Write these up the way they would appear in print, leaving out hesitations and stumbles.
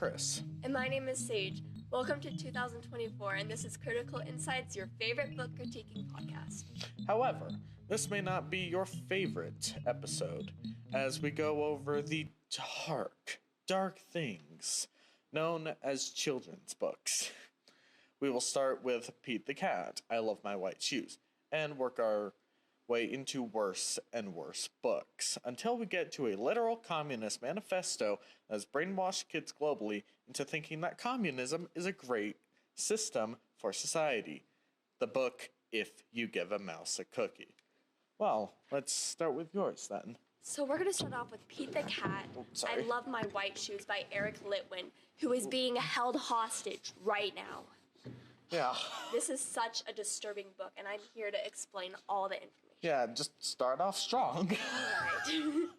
Chris. And my name is Sage. Welcome to 2024, and this is Critical Insights, your favorite book critiquing podcast. However, this may not be your favorite episode, as we go over the dark things known as children's books. We will start with Pete the Cat, I Love My White Shoes, and work our way into worse and worse books, until we get to a literal communist manifesto that has brainwashed kids globally into thinking that communism is a great system for society. The book, If You Give a Mouse a Cookie. Well, let's start with yours then. So we're going to start off with Pete the Cat, I Love My White Shoes by Eric Litwin, who is being held hostage right now. Yeah. This is such a disturbing book, and I'm here to explain all the information. Yeah, just start off strong. Alright.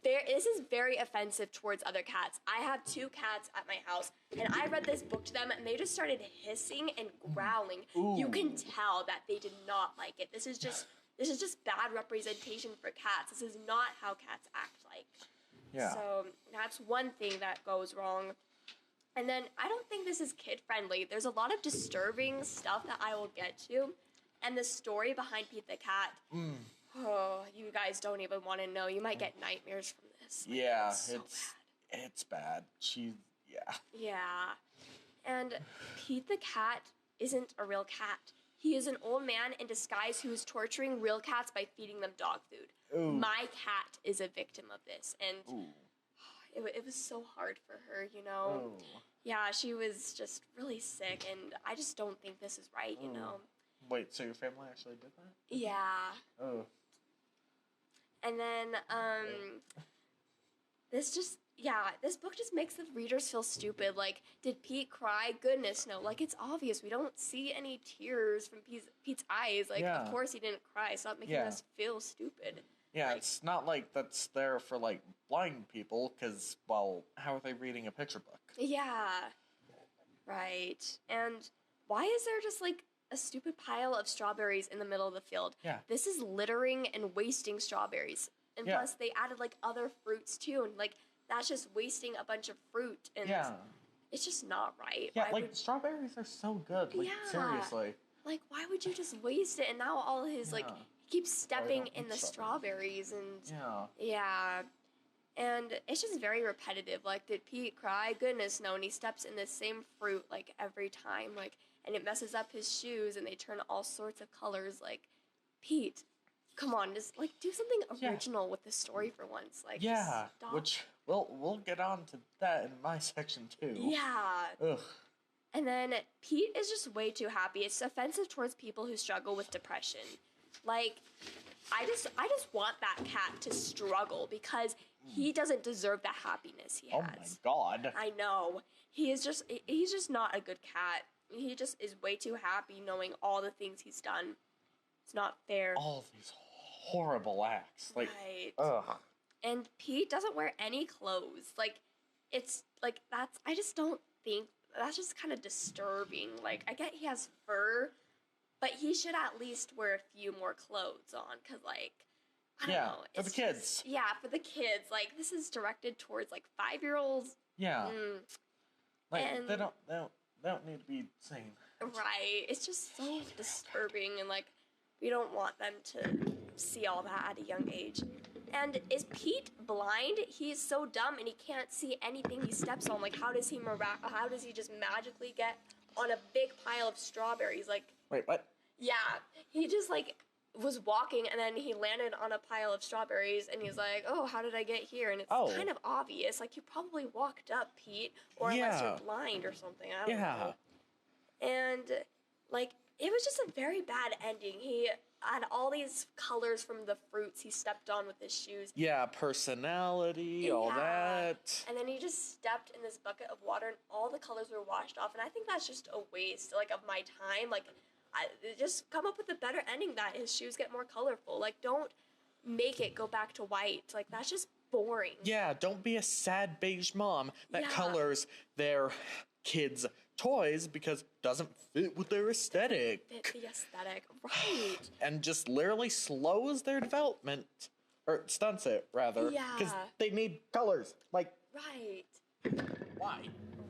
This is very offensive towards other cats. I have 2 cats at my house, and I read this book to them, and they just started hissing and growling. Ooh. You can tell that they did not like it. This is just bad representation for cats. This is not how cats act like. Yeah. So that's one thing that goes wrong. And then I don't think this is kid-friendly. There's a lot of disturbing stuff that I will get to. And the story behind Pete the Cat, oh, you guys don't even want to know. You might get nightmares from this. Like, Yeah, it's bad. bad. Yeah. And Pete the Cat isn't a real cat. He is an old man in disguise who is torturing real cats by feeding them dog food. Ooh. My cat is a victim of this. And it was so hard for her, you know? Oh. Yeah, she was just really sick, and I just don't think this is right, you know? Wait, so your family actually did that? Yeah. Oh. And then, this book just makes the readers feel stupid. Like, did Pete cry? Goodness, no. Like, it's obvious. We don't see any tears from Pete's eyes. Like, Yeah. of course he didn't cry. Stop making us feel stupid. Yeah, Like, it's not like that's there for, like, blind people, because, well, how are they reading a picture book? yeah. Right. And why is there just, like, a stupid pile of strawberries in the middle of the field? Yeah. This is littering and wasting strawberries. And Yeah. plus, they added, like, other fruits, too. And, like, that's just wasting a bunch of fruit. And Yeah. it's just not right. Yeah, Why like, strawberries are so good. Like, Yeah. seriously. Like, why would you just waste it? And now all his, like, he keeps stepping don't in eat the strawberries. And Yeah. yeah. And it's just very repetitive. Like, did Pete cry? Goodness, no. And he steps in the same fruit, like, every time. Like, and it messes up his shoes, and they turn all sorts of colors. Like, Pete, come on, just, like, do something original with the story for once. Like, Yeah, stop. which, we'll get on to that in my section, too. Yeah. Ugh. And then Pete is just way too happy. It's offensive towards people who struggle with depression. Like, I just want that cat to struggle because he doesn't deserve the happiness he Oh my has. god. I know. He's just not a good cat. He just is way too happy knowing all the things he's done. It's not fair. All these horrible acts. Like, Right. ugh. And Pete doesn't wear any clothes. Like, it's like I just don't think that's just kind of disturbing. Like, I get he has fur, but he should at least wear a few more clothes on, because, like, I don't know. For the kids. For the kids. Like, this is directed towards, like, 5-year-olds. Yeah. Like, And- they don't need to be seen. Right. It's just so disturbing, and, like, we don't want them to see all that at a young age. And is Pete blind? He's so dumb, and he can't see anything he steps on. Like, how does he just magically get on a big pile of strawberries? Like, Wait, what? yeah, he just, like, was walking, and then he landed on a pile of strawberries, and he's like, oh, how did I get here? And it's kind of obvious. Like, you probably walked up, Pete, or unless you're blind or something. I don't know. And, like, it was just a very bad ending. He had all these colors from the fruits he stepped on with his shoes. Yeah, personality, all that. And then he just stepped in this bucket of water, and all the colors were washed off. And I think that's just a waste, like, of my time. Like, just come up with a better ending that his shoes get more colorful. Like, don't make it go back to white. Like, that's just boring. Yeah, don't be a sad beige mom that colors their kids' toys because it doesn't fit with their aesthetic. Fit the aesthetic, right? And just literally slows their development. Or stunts it, rather. Yeah. Because they need colors. Like, Right. Why?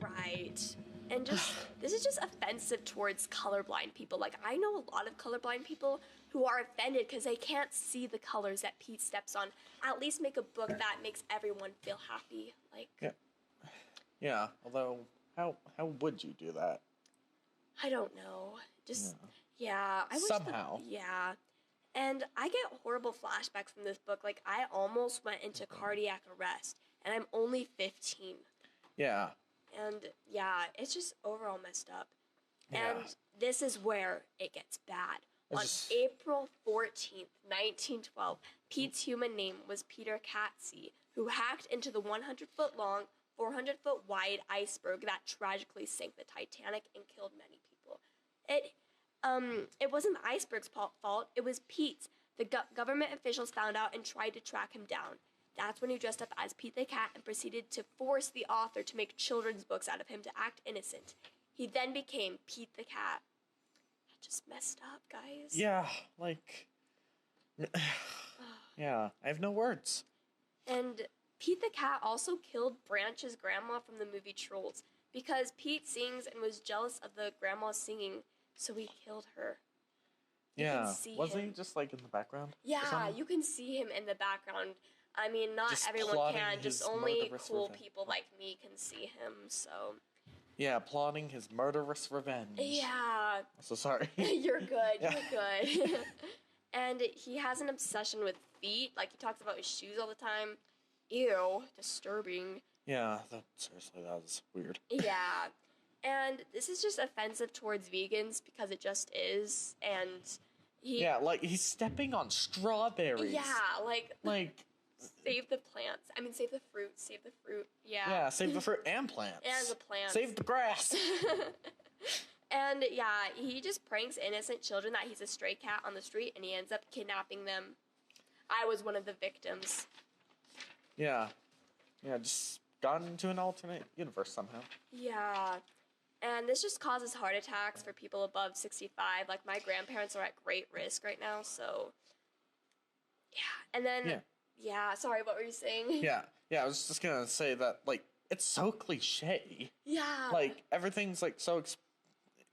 Right. And just, this is just offensive towards colorblind people. Like, I know a lot of colorblind people who are offended because they can't see the colors that Pete steps on. At least make a book that makes everyone feel happy. Like, yeah. Although, how would you do that? I don't know. Just, yeah. I wish somehow. Yeah. And I get horrible flashbacks from this book. Like, I almost went into cardiac arrest, and I'm only 15. Yeah. And yeah, it's just overall messed up. Yeah. And this is where it gets bad. On April 14th, 1912, Pete's human name was Peter Katzey, who hacked into the 100-foot-long, 400-foot-wide iceberg that tragically sank the Titanic and killed many people. It wasn't the iceberg's fault, it was Pete's. The government officials found out and tried to track him down. That's when he dressed up as Pete the Cat and proceeded to force the author to make children's books out of him to act innocent. He then became Pete the Cat. That just messed up, guys. Yeah, like... yeah, I have no words. And Pete the Cat also killed Branch's grandma from the movie Trolls because Pete sings and was jealous of the grandma singing, so he killed her. Yeah, wasn't he just like in the background? Yeah, you can see him in the background. I mean, not just everyone can, just only cool people like me can see him, so... Yeah, plotting his murderous revenge. Yeah. So sorry. You're good, you're good. And he has an obsession with feet, like he talks about his shoes all the time. Ew, disturbing. Yeah, seriously, that was weird. Yeah. And this is just offensive towards vegans because it just is, and yeah, like, he's stepping on strawberries. Yeah, like... Save the plants. I mean, save the fruit. Save the fruit. Yeah. Yeah, save the fruit and plants. And the plants. Save the grass. And yeah, he just pranks innocent children that he's a stray cat on the street, and he ends up kidnapping them. I was one of the victims. Yeah. Yeah, just got into an alternate universe somehow. Yeah. And this just causes heart attacks for people above 65. Like, my grandparents are at great risk right now, so... Yeah. And then... Yeah, sorry, what were you saying? Yeah, I was just gonna say that, like, it's so cliche. Yeah. Like, everything's, like, so,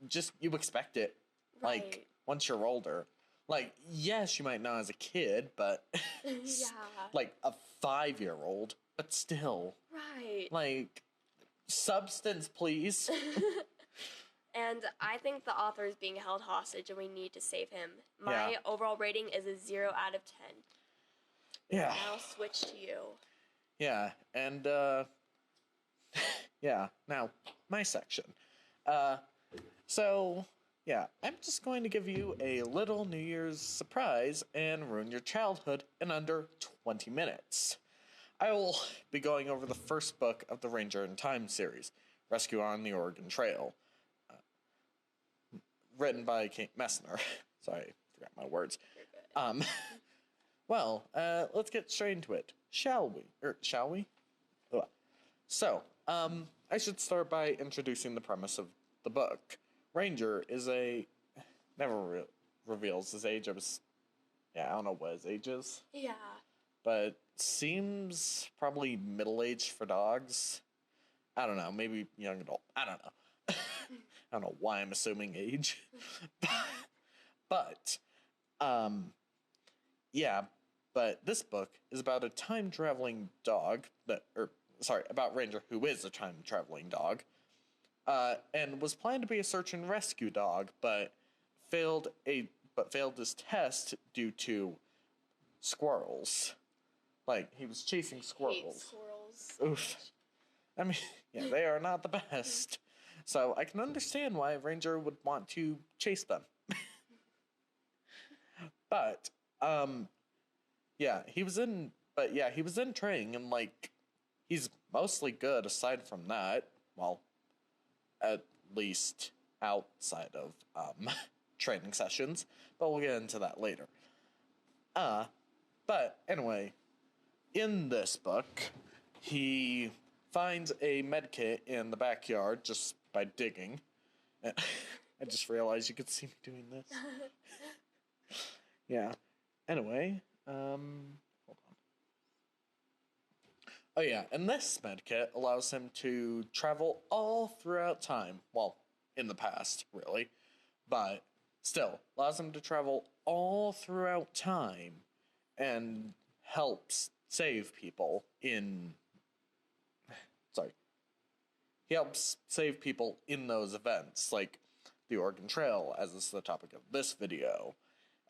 just, you expect it, like, once you're older. Like, yes, you might not as a kid, but, like, a 5-year-old, but still. Right. Like, substance, please. And I think the author is being held hostage, and we need to save him. My overall rating is a 0 out of 10. Yeah. Now switch to you. Yeah, and, yeah, now, my section. So, yeah, I'm just going to give you a little New Year's surprise and ruin your childhood in under 20 minutes. I will be going over the first book of the Ranger in Time series, Rescue on the Oregon Trail, written by Kate Messner. Sorry, forgot my words. Well, let's get straight into it, shall we? So, I should start by introducing the premise of the book. Ranger is never reveals his age. I don't know what his age is. Yeah. But seems probably middle-aged for dogs. I don't know, maybe young adult. I don't know. I don't know why I'm assuming age. But, yeah, but this book is about a time-traveling dog about Ranger, who is a time-traveling dog, and was planned to be a search and rescue dog, but failed his test due to squirrels. Like, he was chasing squirrels. Hate squirrels. Oof. I mean, yeah, they are not the best. So I can understand why Ranger would want to chase them. But, he was in training, and, like, he's mostly good aside from that. Well, at least outside of, training sessions. But we'll get into that later. But, anyway, in this book, he finds a medkit in the backyard just by digging. I just realized you could see me doing this. Yeah. Anyway, hold on. Oh yeah, and this medkit allows him to travel all throughout time. Well, in the past, really. But still, allows him to travel all throughout time and helps save people in. Sorry. He helps save people in those events, like the Oregon Trail, as is the topic of this video.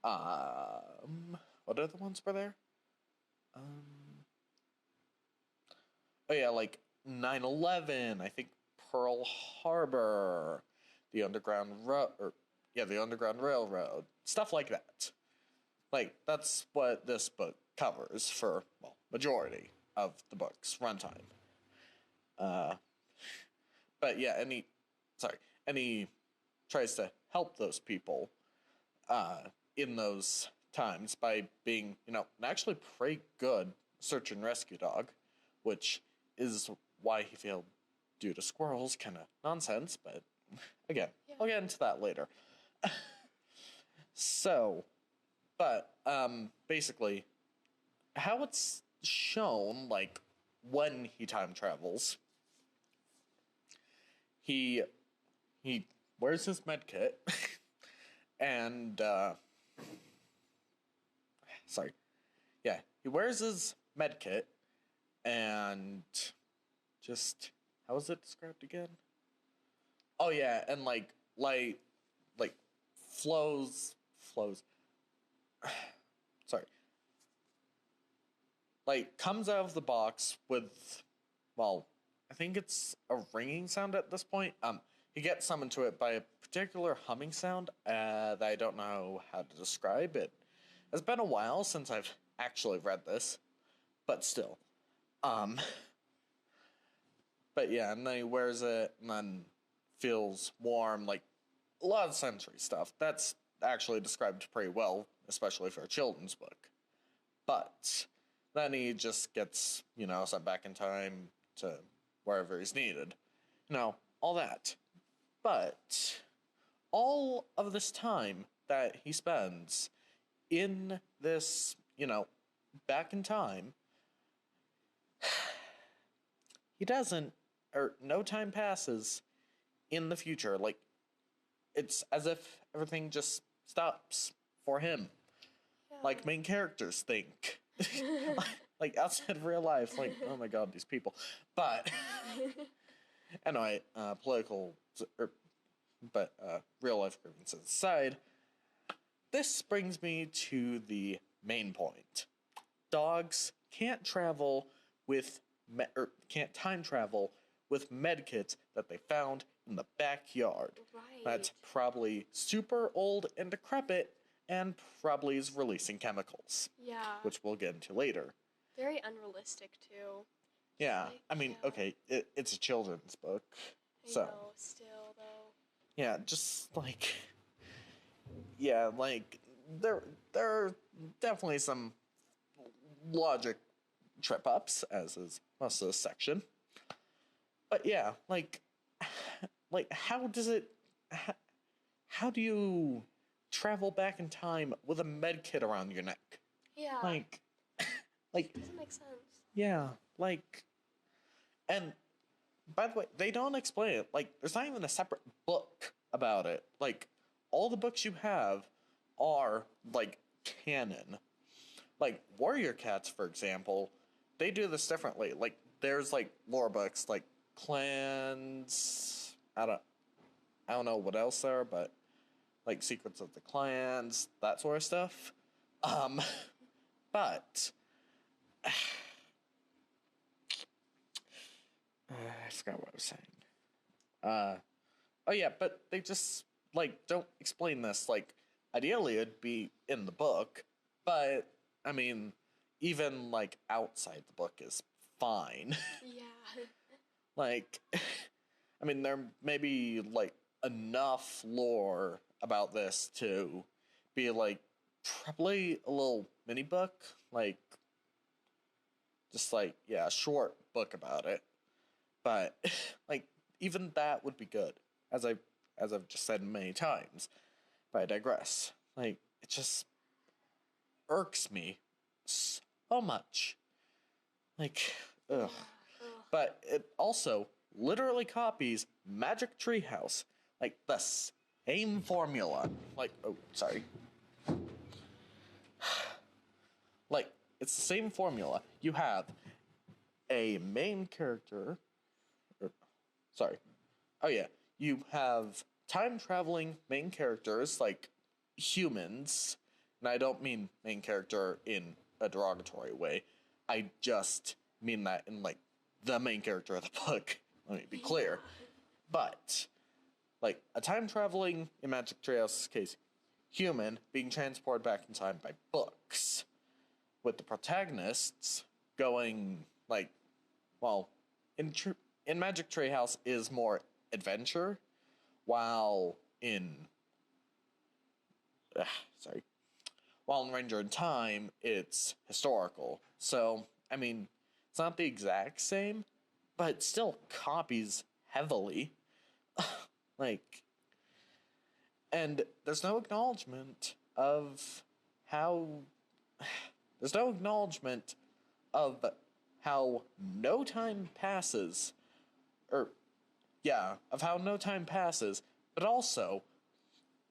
What other ones were there? Oh yeah, like 9/11, I think Pearl Harbor, the the Underground Railroad, stuff like that. Like, that's what this book covers for, well, majority of the book's runtime. But yeah, and he tries to help those people in those times by being, an actually pretty good search and rescue dog, which is why he failed due to squirrels, kind of nonsense, but again, yeah. I'll get into that later. So, but basically, how it's shown, like, when he time travels, he wears his med kit, and he wears his med kit, and just, how is it described again? Oh yeah, and like flows. Sorry. Like, comes out of the box with, well, I think it's a ringing sound at this point. He gets summoned to it by a particular humming sound that I don't know how to describe. It has been a while since I've actually read this, but still. But yeah, and then he wears it and then feels warm, like a lot of sensory stuff. That's actually described pretty well, especially for a children's book. But then he just gets, sent back in time to wherever he's needed. All that. But all of this time that he spends in this, back in time, he doesn't, or no time passes in the future. Like, it's as if everything just stops for him. Yeah. Like main characters think. Like outside of real life, like, oh my god, these people. But anyway, real life grievances aside, this brings me to the main point. Dogs can't can't time travel with medkits that they found in the backyard. Right. That's probably super old and decrepit, and probably is releasing chemicals. Yeah. Which we'll get into later. Very unrealistic, too. Yeah. Okay, it's a children's book. I know, still, though. Yeah, just, like... Yeah, like, there are definitely some logic trip-ups, as is most of this section. But yeah, like how do you travel back in time with a med kit around your neck? Yeah. Like, it doesn't make sense. Yeah, like, and by the way, they don't explain it. Like, there's not even a separate book about it. Like, all the books you have are, like, canon. Like, Warrior Cats, for example, they do this differently. Like, there's, like, lore books, like, clans, I don't know what else there are, but, like, Secrets of the Clans, that sort of stuff. But... I forgot what I was saying. Oh yeah, but they just, like, don't explain this. Like, ideally it'd be in the book, but, I mean, even, like, outside the book is fine. Yeah. Like, I mean, there may be, like, enough lore about this to be, like, probably a little mini book, like, just, like, yeah, a short book about it. But, like, even that would be good, as I've just said many times. But I digress. Like, it just irks me so much. Like, ugh. But it also literally copies Magic Treehouse. Like, the same formula. Like, oh, sorry. Like, it's the same formula. You have a main character. Sorry. Oh, yeah. You have time-traveling main characters, like humans. And I don't mean main character in a derogatory way. I just mean that in, like, the main character of the book. Let me be clear. But, like, a time-traveling, in Magic Treehouse's case, human being transported back in time by books. With the protagonists going, like, well, in Magic Treehouse is more adventure, while in while in Ranger in Time it's historical. So I mean, it's not the exact same, but it still copies heavily. Like, and there's no acknowledgement of how there's no acknowledgement of how no time passes, or of how no time passes, but also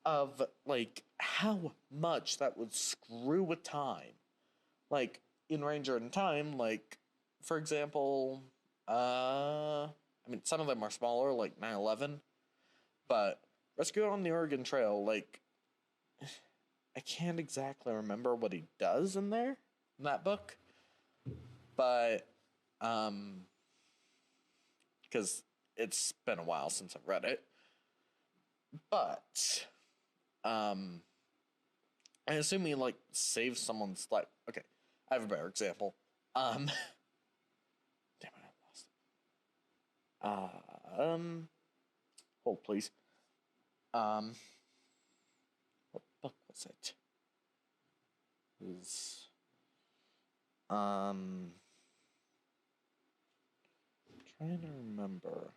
of, like, how much that would screw with time. Like, in Ranger in Time, like, for example, I mean, some of them are smaller, like 9/11, but Rescue on the Oregon Trail, like, I can't exactly remember what he does in that book, but, because it's been a while since I've read it. But, I assume he, like, saves someone's life. Okay, I have a better example. Damn it, I lost it. Hold, please. What book was it? It was, trying to remember.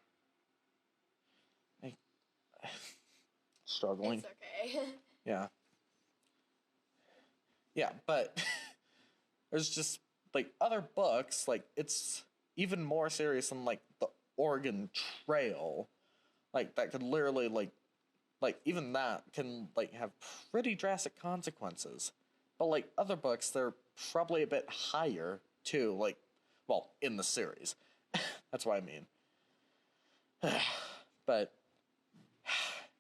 Struggling. It's okay. Yeah. Yeah, but there's just, like, other books, like, it's even more serious than, like, the Oregon Trail. Like, that could literally, like, even that can, like, have pretty drastic consequences. But, like, other books, they're probably a bit higher, too, like, well, in the series. That's what I mean. But,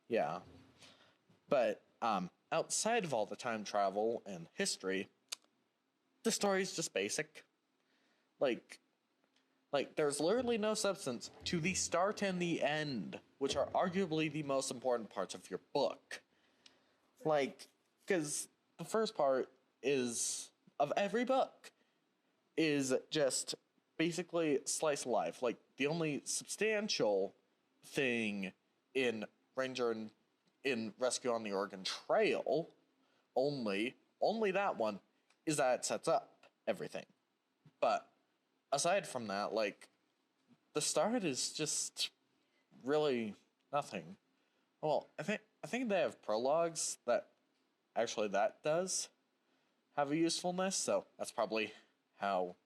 yeah. But, outside of all the time travel and history, the story's just basic. Like, there's literally no substance to the start and the end, which are arguably the most important parts of your book. Like, because the first part of every book, is just basically slice of life. Like, the only substantial thing in in Rescue on the Oregon Trail, only that one, is that it sets up everything. But aside from that, like, the start is just really nothing. Well, I think they have prologues that does have a usefulness, so that's probably how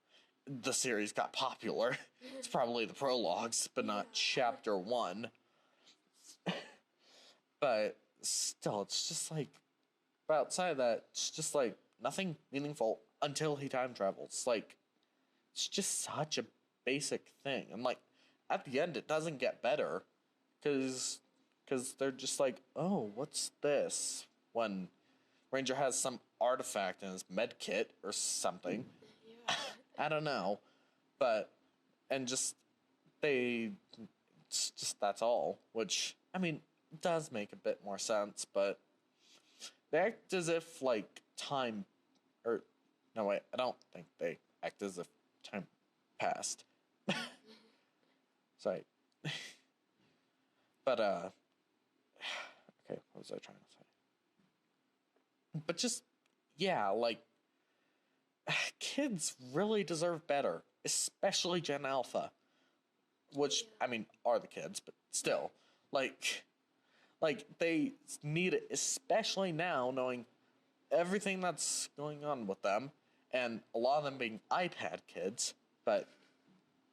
the series got popular. It's probably the prologues, but not chapter 1. But still, it's just like, but outside of that, it's just like nothing meaningful until he time travels. Like, it's just such a basic thing. And, like, at the end, it doesn't get better, because they're just like, oh, what's this? When Ranger has some artifact in his med kit or something. Yeah. I don't know. But, and just, it's just, that's all. Which, I mean, does make a bit more sense, but they act as if, like, time, or, no, wait, I don't think they act as if time passed. Sorry. But, okay, what was I trying to say? But just, yeah, like, kids really deserve better, especially Gen Alpha, which, I mean, are the kids, but still, like, they need it, especially now, knowing everything that's going on with them, and a lot of them being iPad kids, but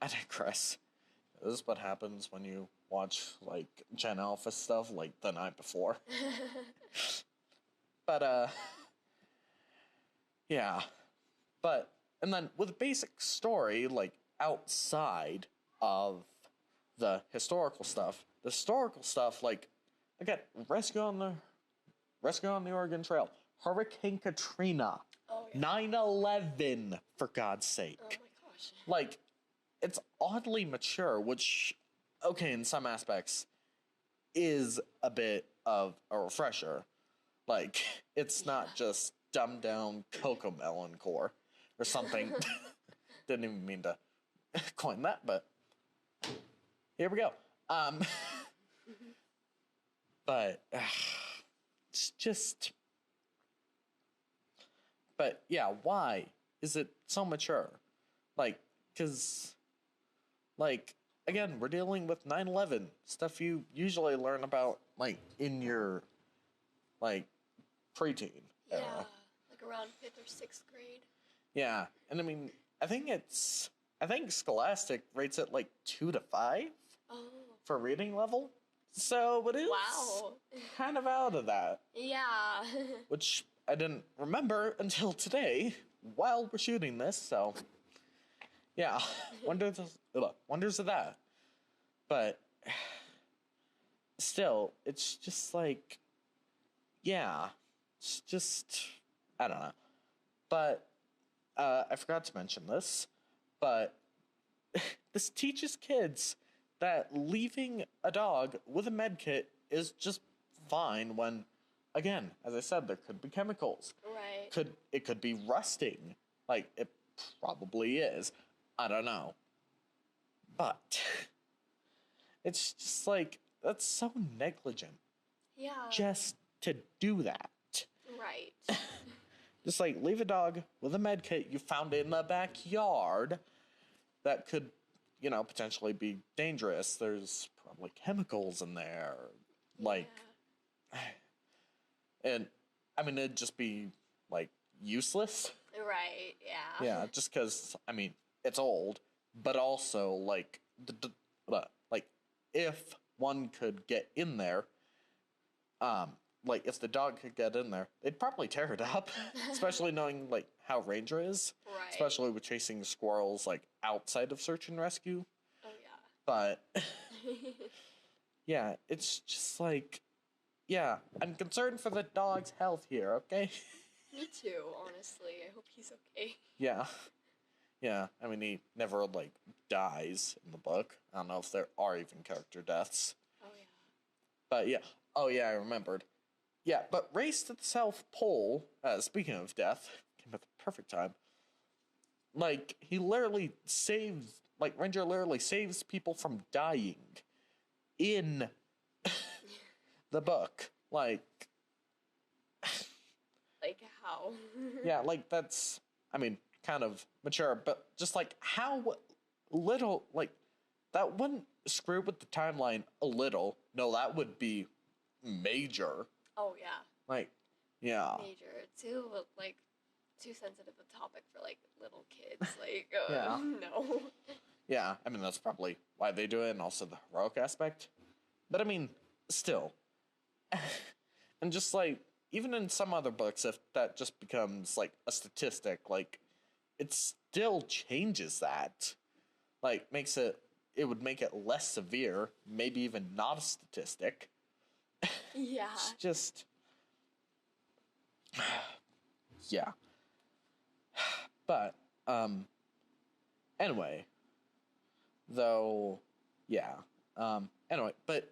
I digress. This is what happens when you watch, like, Gen Alpha stuff, like, the night before. But, yeah. But, and then with a basic story, like, outside of the historical stuff, like, again, Rescue on the Oregon Trail, Hurricane Katrina, oh, yeah. 9/11, for God's sake. Oh my gosh. Like, it's oddly mature, which, okay, in some aspects, is a bit of a refresher. Like, it's not just dumbed down CoComelon core or something. Didn't even mean to coin that, but here we go. But it's just, but yeah, why is it so mature? Like, because, like, again, we're dealing with 9/11, stuff you usually learn about, like, in your, like, preteen era. Yeah, like around 5th or 6th grade. Yeah, and I mean, I think Scholastic rates it like 2 to 5 for reading level. So it is kind of out of that. Yeah. Which I didn't remember until today while we're shooting this, so yeah, wonders of that. But still, it's just like, yeah, it's just, I don't know. But I forgot to mention this, but this teaches kids that leaving a dog with a med kit is just fine when, again, as I said, there could be chemicals. Right. It could be rusting. Like, it probably is. I don't know. But it's just like, that's so negligent. Yeah. Just to do that. Right. Just like leave a dog with a med kit you found in the backyard that could, potentially be dangerous. There's probably chemicals in there. Like, and I mean, it'd just be like useless. Right, yeah. Yeah, just because, I mean, it's old, but also like, like if one could get in there, like, if the dog could get in there, they'd probably tear it up, especially knowing, like, how Ranger is. Right. Especially with chasing squirrels, like, outside of search and rescue. Oh, yeah. But, yeah, it's just like, yeah, I'm concerned for the dog's health here, okay? Me too, honestly. I hope he's okay. Yeah. Yeah, I mean, he never, like, dies in the book. I don't know if there are even character deaths. Oh, yeah. But, yeah. Oh, yeah, I remembered. Yeah, but Race to the South Pole, speaking of death, came at the perfect time. Like, Ranger literally saves people from dying in the book. Like how? Yeah, like, that's, I mean, kind of mature, but just like how little, like, that wouldn't screw with the timeline a little. No, that would be major. Oh, yeah. Like, yeah. Major. Too sensitive a topic for, like, little kids. Like, yeah. No. Yeah, I mean, that's probably why they do it, and also the heroic aspect. But, I mean, still. And just, like, even in some other books, if that just becomes, like, a statistic, like, it still changes that. Like, it would make it less severe, maybe even not a statistic. Yeah. It's just, yeah. But, anyway, though, yeah. Anyway, but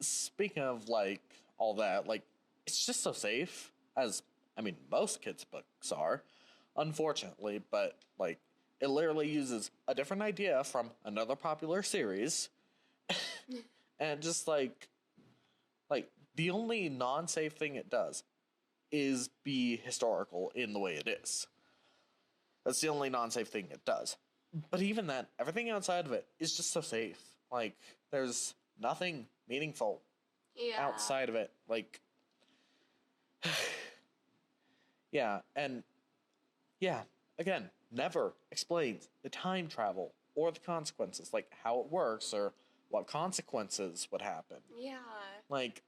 speaking of, like, all that, like, it's just so safe, as, I mean, most kids' books are, unfortunately, but, like, it literally uses a different idea from another popular series, and just, like, the only non-safe thing it does is be historical in the way it is. That's the only non-safe thing it does. But even then, everything outside of it is just so safe. Like, there's nothing meaningful outside of it. Like, yeah, and, yeah, again, never explains the time travel or the consequences, like how it works or what consequences would happen. Yeah. Like,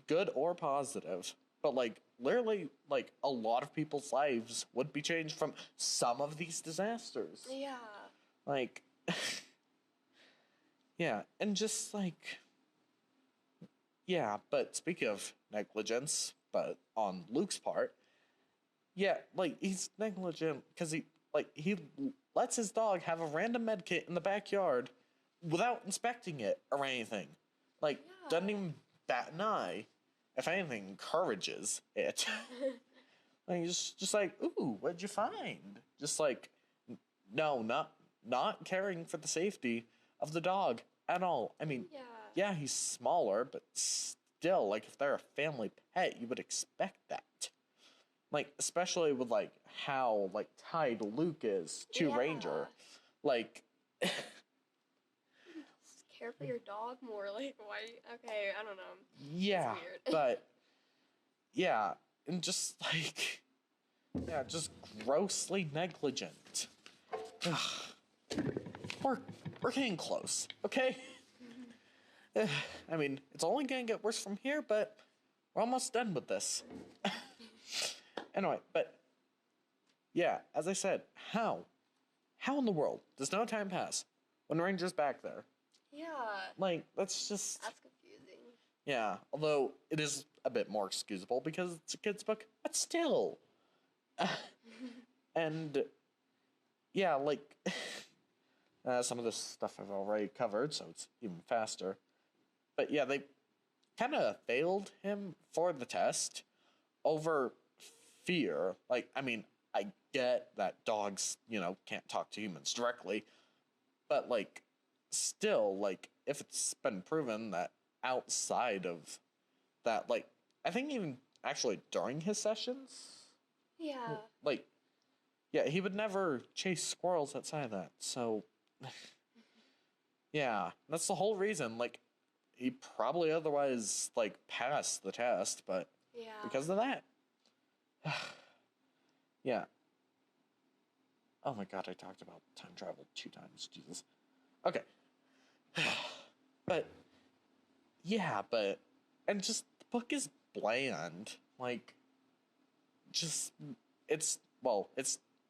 good or positive. But, like, literally, like, a lot of people's lives would be changed from some of these disasters. Yeah. Like, yeah, and just, like, yeah, but speaking of negligence, but on Luke's part, yeah, like, he's negligent because he lets his dog have a random med kit in the backyard without inspecting it or anything. Like, doesn't even bat an eye. If anything, encourages it. Like, just like, ooh, what'd you find? Just like, no, not caring for the safety of the dog at all. I mean, yeah, he's smaller, but still, like, if they're a family pet, you would expect that. Like, especially with, like, how, like, tied Luke is to Ranger. Like, care for your dog more. Like, why? Okay, I don't know. Yeah, but, yeah, and just, like, yeah, just grossly negligent. We're getting close, okay? I mean, it's only gonna get worse from here, but we're almost done with this. Anyway, but yeah, as I said, how in the world does no time pass when Ranger's back there? Yeah. Like, that's confusing. Yeah, although it is a bit more excusable because it's a kid's book, but still. And yeah, like some of this stuff I've already covered, so it's even faster. But yeah, they kind of failed him for the test over fear. Like, I mean, I get that dogs, can't talk to humans directly, but, like, still, like, if it's been proven that outside of that, like, I think even actually during his sessions, like, yeah, he would never chase squirrels outside of that, so, yeah, that's the whole reason, like, he probably otherwise, like, passed the test, but because of that. Yeah. Oh my god, I talked about time travel 2 times, Jesus. Okay. But, yeah, and just, the book is bland, like, just, it's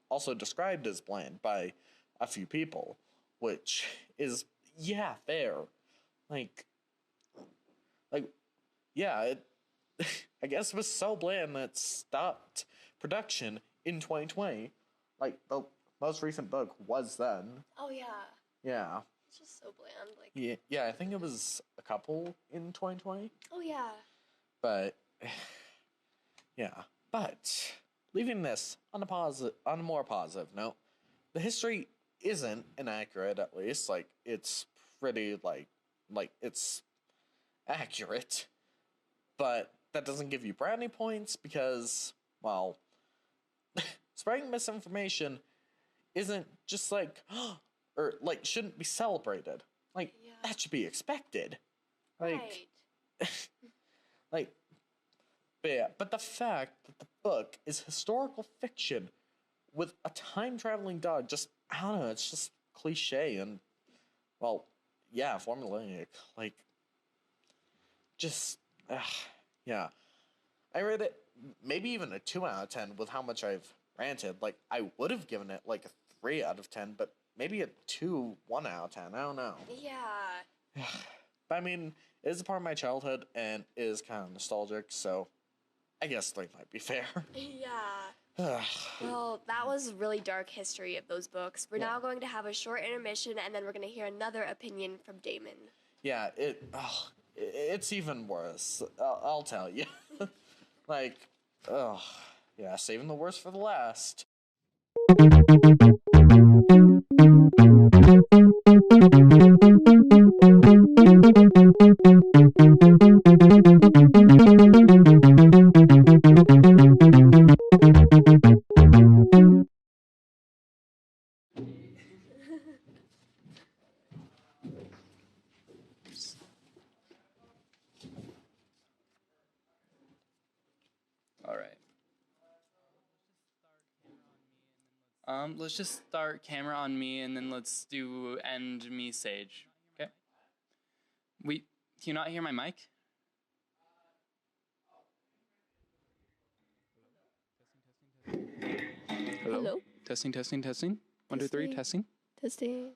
also described as bland by a few people, which is, yeah, fair. Like, yeah, it, I guess it was so bland that it stopped production in 2020. Like, the most recent book was then. Oh, yeah. Yeah. It's just so bland. Like. Yeah, I think it was a couple in 2020. Oh, yeah. But, yeah. But, leaving this on a more positive note, the history isn't inaccurate, at least. Like, it's pretty, like, it's accurate. But that doesn't give you brownie points because, well, spreading misinformation isn't just like, or, like, shouldn't be celebrated. Like, that should be expected. Like, like, but the fact that the book is historical fiction with a time-traveling dog, just, I don't know, it's just cliche and, well, yeah, formulaic. Like, just, yeah. I rate it maybe even a 2 out of 10 with how much I've ranted. Like, I would have given it like a 3 out of 10, but maybe a 1 out of 10. I don't know. Yeah. But I mean, it is a part of my childhood and is kind of nostalgic, so I guess 3 might be fair. Yeah. Well, that was really dark history of those books. We're now going to have a short intermission, and then we're going to hear another opinion from Damon. Yeah, it's even worse. I'll tell you. Like, yeah, saving the worst for the last. Let's just start camera on me, and then let's do end me Sage. Okay. Can you not hear my mic? Hello? Testing. 1, 2, 3, testing. Testing.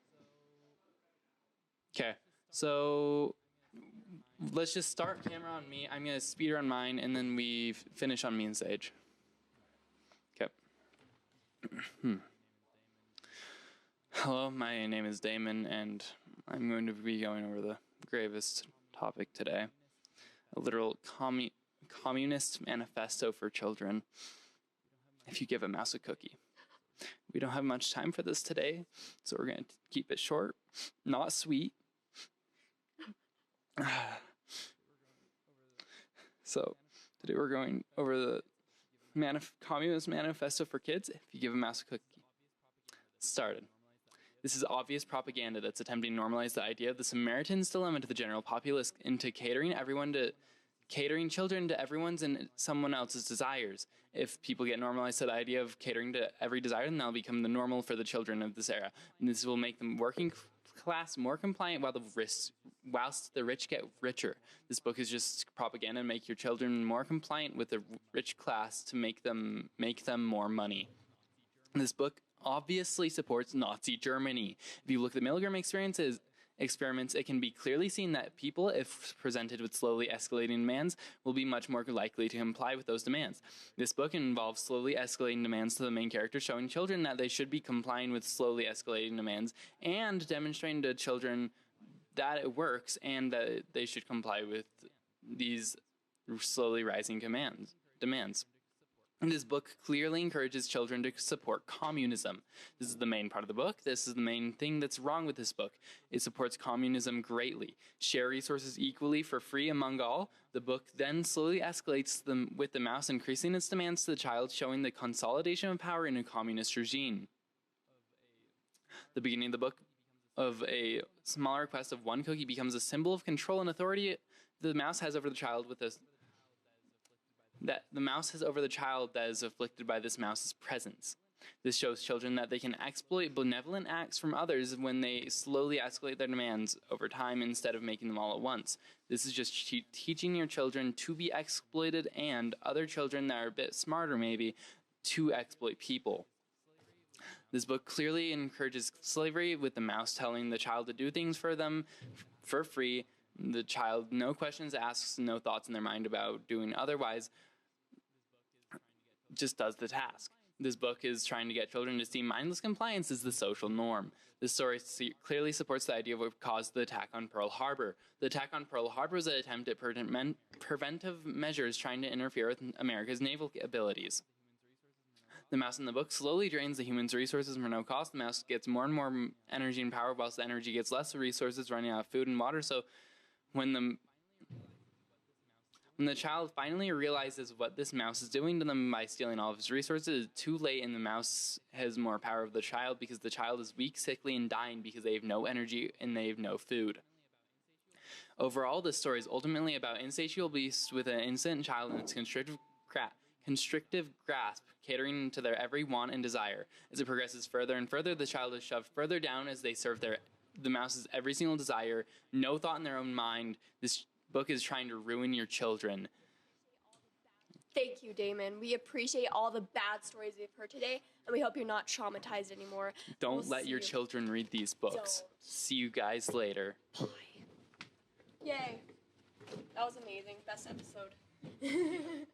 Okay, so let's just start camera on me. I'm gonna speed run mine, and then we finish on me and Sage. Okay. Hello, my name is Damon, and I'm going to be going over the gravest topic today. A literal communist manifesto for children. If you give a mouse a cookie. We don't have much time for this today, so we're going to keep it short, not sweet. So, today we're going over the Communist Manifesto for Kids. If you give a mouse a cookie. Started. This is obvious propaganda that's attempting to normalize the idea of the Samaritan's dilemma to the general populace into catering children to everyone's and someone else's desires. If people get normalized to the idea of catering to every desire, then that'll become the normal for the children of this era. And this will make them working class more compliant whilst the rich get richer. This book is just propaganda to make your children more compliant with the rich class to make them more money. This book obviously supports Nazi Germany. If you look at the Milgram experiments, it can be clearly seen that people, if presented with slowly escalating demands, will be much more likely to comply with those demands. This book involves slowly escalating demands to the main character, showing children that they should be complying with slowly escalating demands, and demonstrating to children that it works and that they should comply with these slowly rising demands. And this book clearly encourages children to support communism. This is the main part of the book. This is the main thing that's wrong with this book. It supports communism greatly. Share resources equally for free among all. The book then slowly escalates them with the mouse increasing its demands to the child, showing the consolidation of power in a communist regime. The beginning of the book of a small request of one cookie becomes a symbol of control and authority the mouse has over the child that is afflicted by this mouse's presence. This shows children that they can exploit benevolent acts from others when they slowly escalate their demands over time instead of making them all at once. This is just teaching your children to be exploited and other children that are a bit smarter maybe to exploit people. This book clearly encourages slavery, with the mouse telling the child to do things for them for free. The child, no questions asked, no thoughts in their mind about doing otherwise, just does the task. This book is trying to get children to see mindless compliance as the social norm. This story clearly supports the idea of what caused the attack on Pearl Harbor. The attack on Pearl Harbor was an attempt at preventive measures trying to interfere with America's naval abilities. The mouse in the book slowly drains the human's resources for no cost. The mouse gets more and more energy and power, whilst the energy gets less resources, running out of food and water. So when the child finally realizes what this mouse is doing to them by stealing all of his resources, it's too late, and the mouse has more power of the child because the child is weak, sickly, and dying because they have no energy and they have no food. Overall, this story is ultimately about insatiable beasts with an innocent child and its constrictive grasp, catering to their every want and desire. As it progresses further and further, the child is shoved further down as they serve the mouse's every single desire, no thought in their own mind. This book is trying to ruin your children. Thank you, Damon. We appreciate all the bad stories we've heard today, and we hope you're not traumatized anymore. Don't let your children read these books. Don't. See you guys later. Bye. Yay. That was amazing. Best episode.